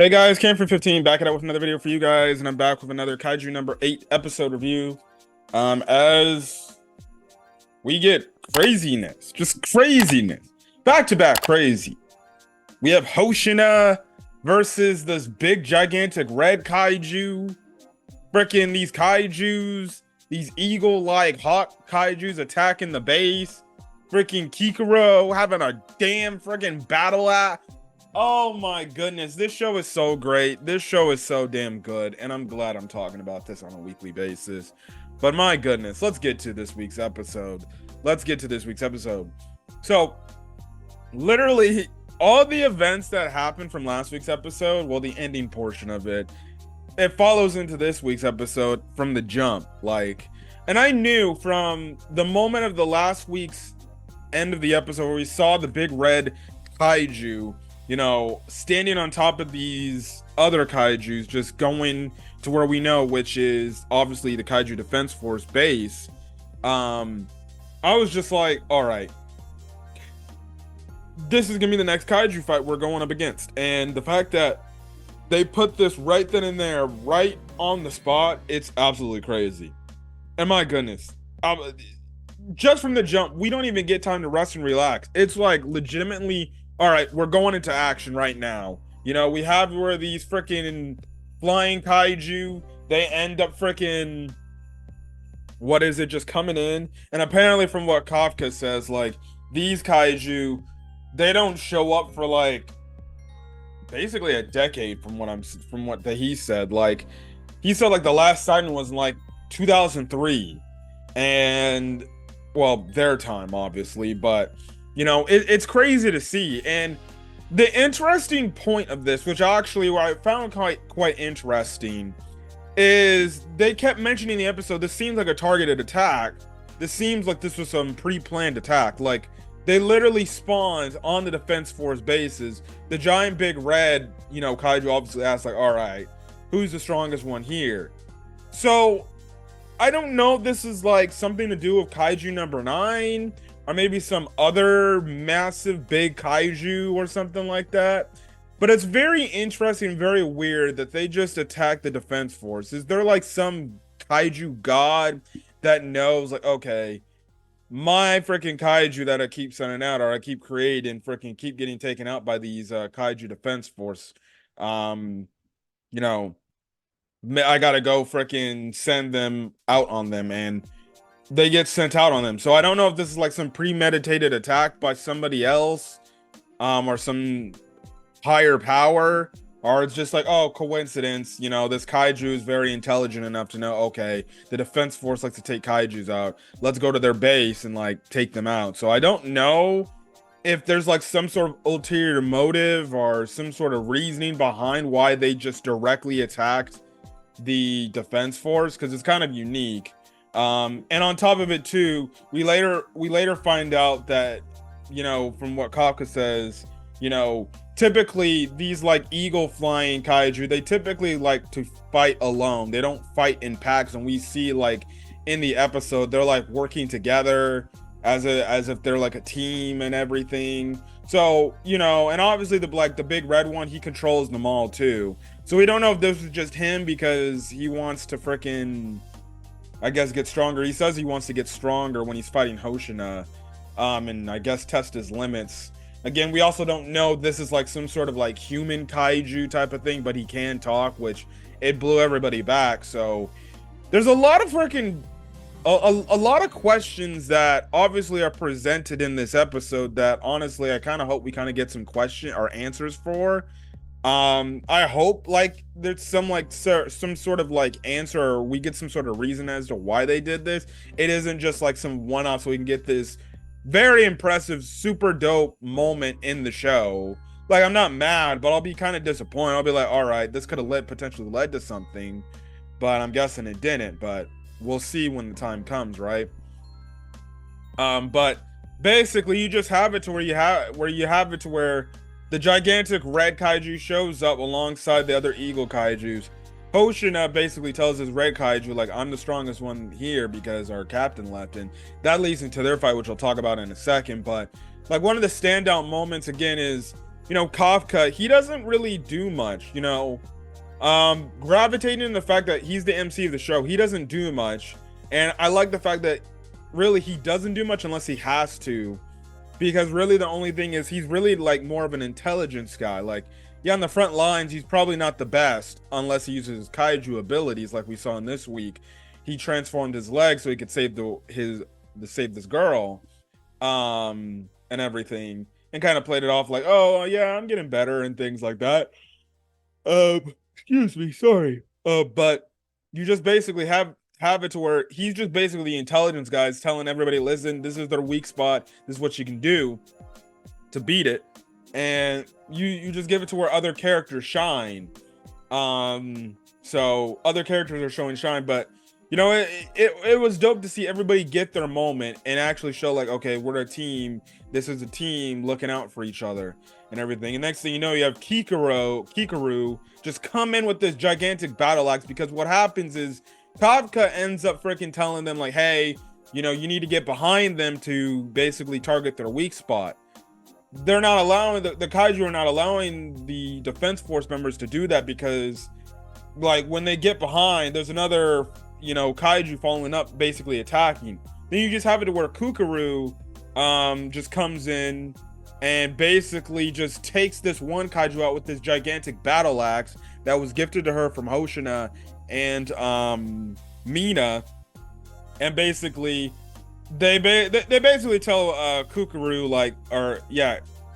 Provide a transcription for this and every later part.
Hey guys, Cam for 15 back it up with another video for you guys, and I'm back with another Kaiju number 8 episode review. As we get craziness, just craziness, back to back crazy. We have Hoshina versus this big gigantic red kaiju. Freaking these kaijus, these eagle-like hawk kaijus attacking the base. Freaking Kikoro having a damn freaking battle at. Oh my goodness, this show is so great. This show is so damn good, and I'm glad I'm talking about this on a weekly basis. But my goodness, let's get to this week's episode. So, literally, all the events that happened from last week's episode, well, the ending portion of it, it follows into this week's episode from the jump. And I knew from the moment of the last week's end of the episode where we saw the big red kaiju, standing on top of these other kaijus, just going to where we know, which is obviously the Kaiju Defense Force base. I was just like, all right, this is gonna be the next kaiju fight we're going up against. And the fact that they put this right then and there, right on the spot, it's absolutely crazy. And my goodness, just from the jump, we don't even get time to rest and relax. It's like legitimately, all right, we're going into action right now. We have where these freaking flying kaiju, they end up freaking, what is it, just coming in. And apparently from what Kafka says, these kaiju, they don't show up for basically a decade from what he said. He said the last sighting was in 2003. And well, their time obviously, but it's crazy to see. And the interesting point of this, which actually what I found quite interesting, is they kept mentioning in the episode, this seems like a targeted attack. This seems like this was some pre-planned attack. They literally spawned on the Defense Force bases. The giant big red, kaiju obviously asked all right, who's the strongest one here? So I don't know if this is something to do with Kaiju number 9, or maybe some other massive big kaiju or something like that. But it's very interesting, very weird that they just attack the Defense Force. Is there some kaiju god that knows okay, my freaking kaiju that I keep sending out or I keep creating freaking keep getting taken out by these Kaiju Defense Force? You know, I gotta go freaking send them out on them, and they get sent out on them. So I don't know if this is some premeditated attack by somebody else, or some higher power, or it's just oh, coincidence. This kaiju is very intelligent enough to know, okay, the Defense Force likes to take kaijus out. Let's go to their base and take them out. So I don't know if there's some sort of ulterior motive or some sort of reasoning behind why they just directly attacked the Defense Force, because it's kind of unique. And on top of it too, we later find out that, from what Kafka says, typically these eagle flying kaiju, they typically like to fight alone. They don't fight in packs, and we see in the episode they're working together as if they're a team and everything. So, and obviously the big red one, he controls them all too. So we don't know if this was just him because he wants to freaking, I guess, get stronger. He says he wants to get stronger when he's fighting Hoshina, and I guess test his limits. Again, we also don't know if this is some sort of human kaiju type of thing, but he can talk, which it blew everybody back. So there's a lot of freaking a lot of questions that obviously are presented in this episode that honestly I kind of hope we kind of get some question or answers for. I hope there's some sort of answer, or we get some sort of reason as to why they did this. It isn't just some one-off, so we can get this very impressive, super dope moment in the show. I'm not mad, but I'll be kind of disappointed. I'll be all right, this could have potentially led to something, but I'm guessing it didn't. But we'll see when the time comes, right? But basically, you just have it to where the gigantic red kaiju shows up alongside the other eagle kaijus. Hoshina basically tells his red kaiju, I'm the strongest one here because our captain left. And that leads into their fight, which I'll talk about in a second. But one of the standout moments again is Kafka, he doesn't really do much, gravitating in the fact that he's the MC of the show. He doesn't do much, and I like the fact that really he doesn't do much unless he has to, because really the only thing is he's really like more of an intelligence guy. Like, yeah, on the front lines he's probably not the best unless he uses his kaiju abilities, like we saw in this week. He transformed his leg so he could save save this girl, and everything, and kind of played it off like, oh yeah, I'm getting better and things like that. Excuse me, sorry. But you just basically have it to where he's just basically the intelligence guys telling everybody, listen, this is their weak spot, this is what you can do to beat it, and you just give it to where other characters shine. So other characters are showing shine, but it was dope to see everybody get their moment and actually show like, okay, we're a team. This is a team looking out for each other and everything. And next thing you know, you have Kikaru just come in with this gigantic battle axe, because what happens is Kafka ends up freaking telling them like, hey, you need to get behind them to basically target their weak spot. They're not allowing the Kaiju are not allowing the defense force members to do that, because like when they get behind, there's another Kaiju following up, basically attacking. Then you just have it to where Kukuru just comes in and basically just takes this one Kaiju out with this gigantic battle axe that was gifted to her from Hoshina and Mina. And basically they basically tell Kukuru like, or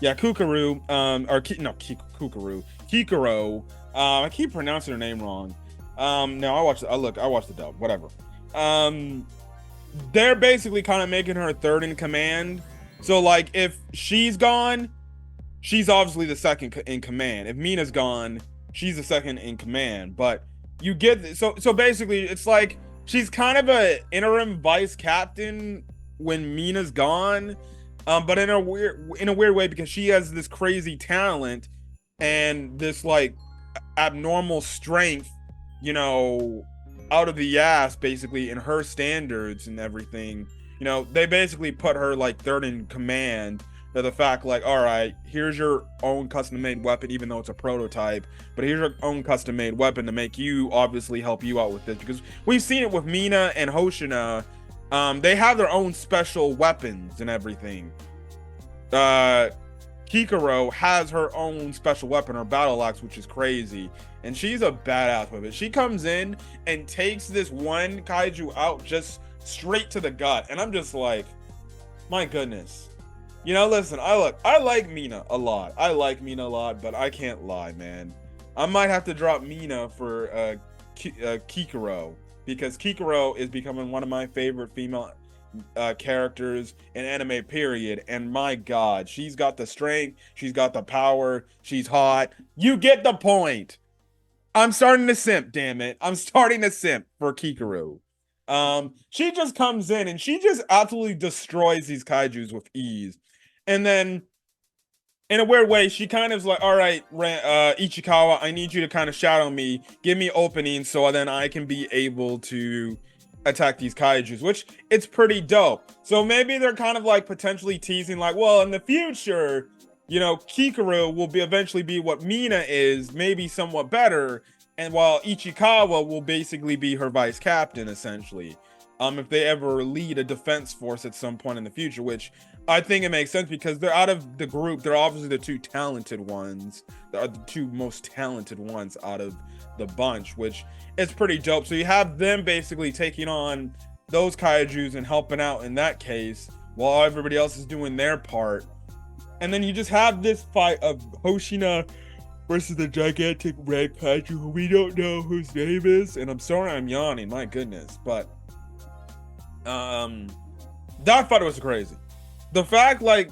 Kukuru, Kukuru, Kikuro. I keep pronouncing her name wrong. No, I watched the dub, whatever. They're basically kind of making her third in command. So like if she's gone, she's obviously the second in command. If Mina's gone, she's the second in command. But you get so basically it's like she's kind of a interim vice captain when Mina's gone. But in a weird way, because she has this crazy talent and this like abnormal strength, out of the ass, basically, in her standards and everything. They basically put her like third in command to the fact like, all right, here's your own custom made weapon, even though it's a prototype, but here's your own custom made weapon to make you obviously help you out with this, because we've seen it with Mina and Hoshina. They have their own special weapons and everything. Kikuro has her own special weapon, her battle axe, which is crazy. And she's a badass with it. She comes in and takes this one Kaiju out just straight to the gut. And I'm just like, my goodness. Listen, I like Mina a lot. But I can't lie, man. I might have to drop Mina for Kikuro, because Kikuro is becoming one of my favorite female characters in anime, period. And my god, she's got the strength, she's got the power, she's hot. You get the point. I'm starting to simp, damn it. I'm starting to simp for Kikuru. She just comes in and she just absolutely destroys these kaijus with ease. And then in a weird way, she kind of is like, all right, Ichikawa, I need you to kind of shadow me, give me openings so then I can be able to attack these kaijus, which it's pretty dope. So maybe they're kind of like potentially teasing like, well, in the future, Kikuru will eventually be what Mina is, maybe somewhat better, and while Ichikawa will basically be her vice captain, essentially. If they ever lead a defense force at some point in the future, which I think it makes sense, because they're out of the group, they're obviously the two talented ones. They're the two most talented ones out of the bunch, which is pretty dope. So you have them basically taking on those kaijus and helping out in that case, while everybody else is doing their part. And then you just have this fight of Hoshina versus the gigantic red kaiju who we don't know whose name is. And I'm sorry I'm yawning, my goodness. But that fight was crazy. The fact, like,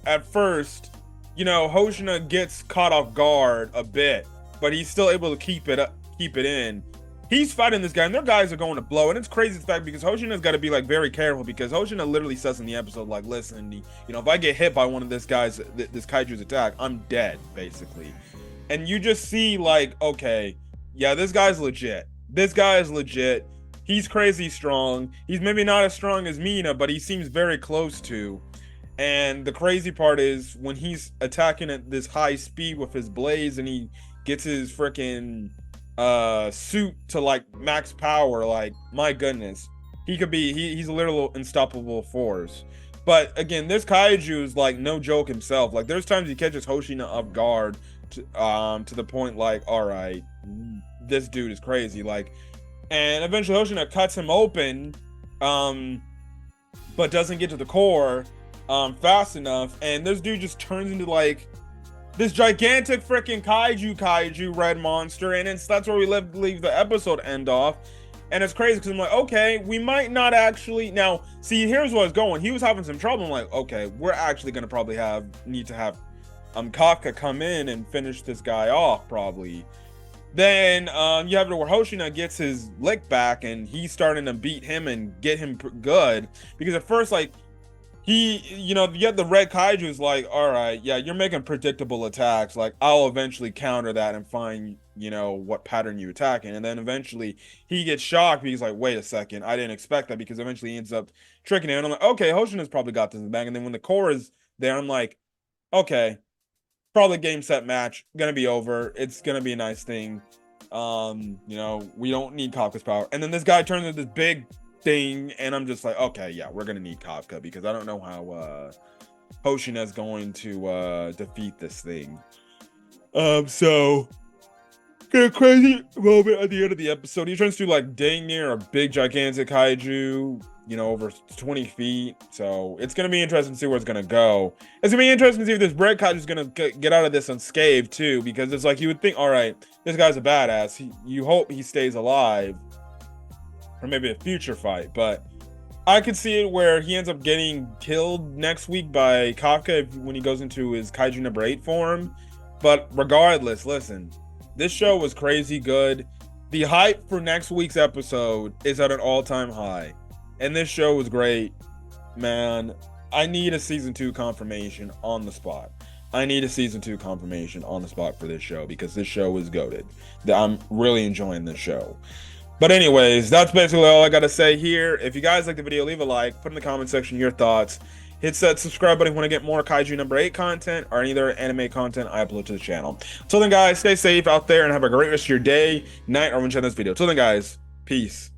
at first, Hoshina gets caught off guard a bit, but he's still able to keep it in. He's fighting this guy, and their guys are going to blow. And it's crazy, the fact, because Hoshina's got to be like very careful, because Hoshina literally says in the episode, like, listen, if I get hit by one of this kaiju's attack, I'm dead, basically. And you just see like, okay, yeah, this guy's legit. He's crazy strong. He's maybe not as strong as Mina, but he seems very close to. And the crazy part is when he's attacking at this high speed with his blades and he gets his freaking suit to like max power, like my goodness. He's a literal unstoppable force. But again, this kaiju is like no joke himself. Like there's times he catches Hoshina off guard to the point like, all right, this dude is crazy. Like, and eventually Hoshina cuts him open, um, but doesn't get to the core fast enough, and this dude just turns into like this gigantic freaking kaiju red monster, and that's where we leave the episode end off. And it's crazy because I'm like, okay, we might not actually now see. Here's where I was going. He was having some trouble. I'm like, okay, we're actually gonna probably need to have Kafka come in and finish this guy off probably. Then you have it where Hoshina gets his lick back and he's starting to beat him and get him good, because at first like you get the red kaiju's like, all right, yeah, you're making predictable attacks, like I'll eventually counter that and find what pattern you attacking. And then eventually he gets shocked because like, wait a second, I didn't expect that, because eventually he ends up tricking him, and I'm like, okay, Hoshina's probably got this in the bag. And then when the core is there, I'm like, okay, probably game set match, gonna be over, it's gonna be a nice thing. We don't need Kafka's power. And then this guy turns into this big thing, and I'm just like, okay, yeah, we're gonna need Kafka, because I don't know how Hoshina is going to defeat this thing. So get a crazy moment at the end of the episode. He turns to like dang near a big gigantic kaiju, over 20 feet. So it's gonna be interesting to see where it's gonna go. It's gonna be interesting to see if this red kaiju is gonna get out of this unscathed too, because it's like you would think, all right, this guy's a badass. You hope he stays alive or maybe a future fight, but I could see it where he ends up getting killed next week by Kafka when he goes into his Kaiju number 8 form. But regardless, listen, this show was crazy good. The hype for next week's episode is at an all-time high, and this show was great, man. I need a season 2 confirmation on the spot. I need a season 2 confirmation on the spot for this show, because this show is goated. I'm really enjoying this show. But anyways, that's basically all I got to say here. If you guys like the video, leave a like, put in the comment section your thoughts. Hit that subscribe button if you want to get more Kaiju number 8 content or any other anime content I upload to the channel. Till then, guys, stay safe out there and have a great rest of your day, night, or when you check this video. Till then, guys, peace.